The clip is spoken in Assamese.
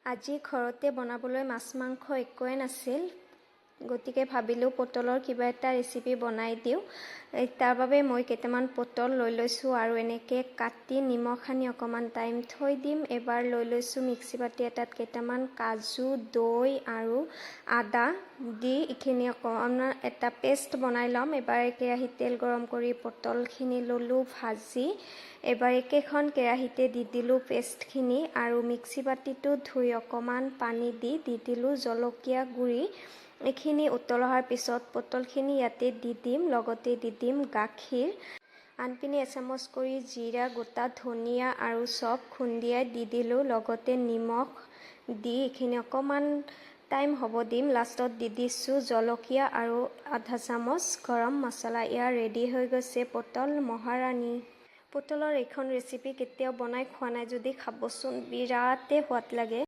আজি ঘৰতে বনাবলৈ মাছ মাংস একোৱে নাছিল, গতিকে ভাবিলোঁ পটলৰ কিবা এটা ৰেচিপি বনাই দিওঁ। তাৰ বাবে মই কেইটামান পটল লৈ লৈছোঁ আৰু এনেকৈ কাটি নিমখ সানি অকণমান টাইম থৈ দিম। এবাৰ লৈ লৈছোঁ মিক্সি বাতি এটাত কেইটামান কাজু, দৈ আৰু আদা দি এইখিনি অকণমান এটা পেষ্ট বনাই ল'ম। এবাৰ কেৰাহীত তেল গৰম কৰি পটলখিনি ল'লোঁ ভাজি। এবাৰ একেখন কেৰাহীতে দি দিলোঁ পেষ্টখিনি আৰু মিক্সি বাতিটো ধুই অকণমান পানী দি দিলোঁ জলকীয়া গুড়ি। এইখিনি উতল অহাৰ পিছত পটলখিনি ইয়াতে দি দিম, লগতে দি দিম গাখীৰ। আনপিনে এচামুচ কৰি জিৰা, গোটা ধনিয়া আৰু চব খুন্দিয়াই দি দিলোঁ, লগতে নিমখ দি এইখিনি অকণমান টাইম হ'ব দিম। লাষ্টত দি দিছোঁ জলকীয়া আৰু আধা চামুচ গৰম মছলা। ইয়াৰ ৰেডি হৈ গৈছে পটল মহাৰাণী। পটলৰ এইখন ৰেচিপি কেতিয়াও বনাই খোৱা নাই যদি খাবচোন, বিৰাটেই সোৱাদ লাগে।